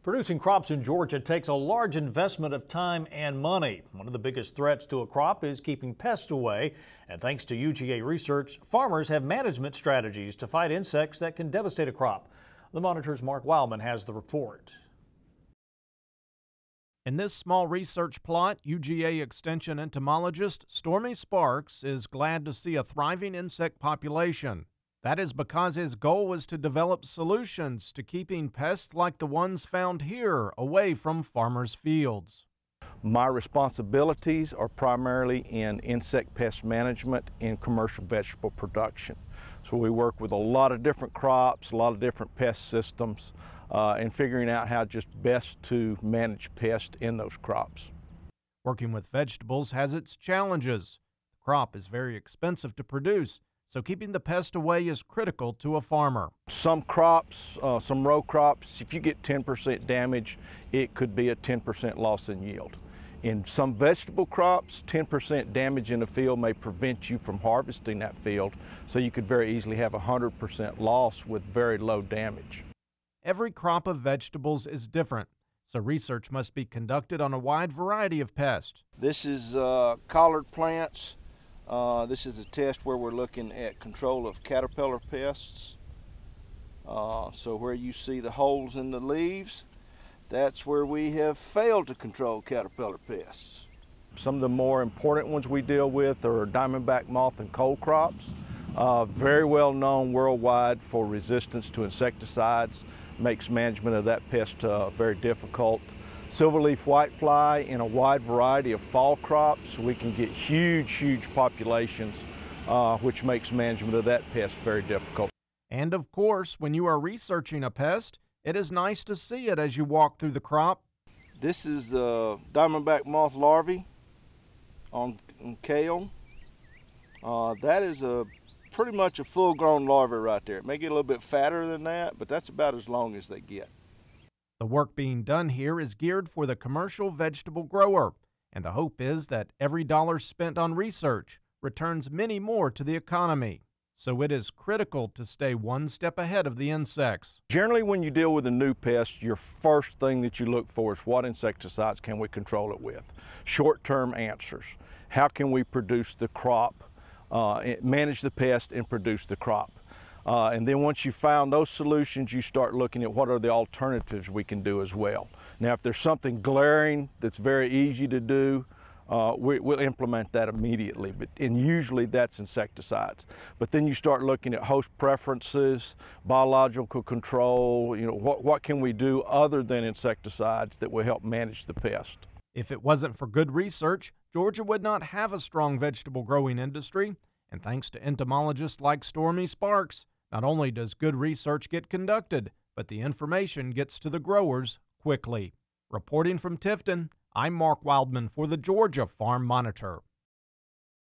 Producing crops in Georgia takes a large investment of time and money. One of the biggest threats to a crop is keeping pests away. And thanks to UGA research, farmers have management strategies to fight insects that can devastate a crop. The Monitor's Mark Wildman has the report. In this small research plot, UGA Extension entomologist Stormy Sparks is glad to see a thriving insect population. That is because his goal was to develop solutions to keeping pests like the ones found here away from farmers' fields. My responsibilities are primarily in insect pest management and commercial vegetable production. So we work with a lot of different crops, a lot of different pest systems, and figuring out how just best to manage pests in those crops. Working with vegetables has its challenges. The crop is very expensive to produce, so keeping the pest away is critical to a farmer. Some crops, some row crops, if you get 10% damage, it could be a 10% loss in yield. In some vegetable crops, 10% damage in a field may prevent you from harvesting that field, so you could very easily have 100% loss with very low damage. Every crop of vegetables is different, so research must be conducted on a wide variety of pests. This is collard plants. This is a test where we're looking at control of caterpillar pests. So where you see the holes in the leaves, that's where we have failed to control caterpillar pests. Some of the more important ones we deal with are diamondback moth and coal crops. Very well known worldwide for resistance to insecticides, makes management of that pest very difficult. Silverleaf whitefly in a wide variety of fall crops. We can get huge populations, which makes management of that pest very difficult. And of course, when you are researching a pest, it is nice to see it as you walk through the crop. This is diamondback moth larvae on kale. That is pretty much a full-grown larvae right there. It may get a little bit fatter than that, but that's about as long as they get. The work being done here is geared for the commercial vegetable grower, and the hope is that every dollar spent on research returns many more to the economy. So it is critical to stay one step ahead of the insects. Generally, when you deal with a new pest, your first thing that you look for is what insecticides can we control it with? Short-term answers. How can we produce the crop, manage the pest and produce the crop? And then once you found those solutions, you start looking at what are the alternatives we can do as well. Now, if there's something glaring that's very easy to do, we'll implement that immediately, and usually that's insecticides. But then you start looking at host preferences, biological control, what can we do other than insecticides that will help manage the pest. If it wasn't for good research, Georgia would not have a strong vegetable growing industry. And thanks to entomologists like Stormy Sparks, not only does good research get conducted, but the information gets to the growers quickly. Reporting from Tifton, I'm Mark Wildman for the Georgia Farm Monitor.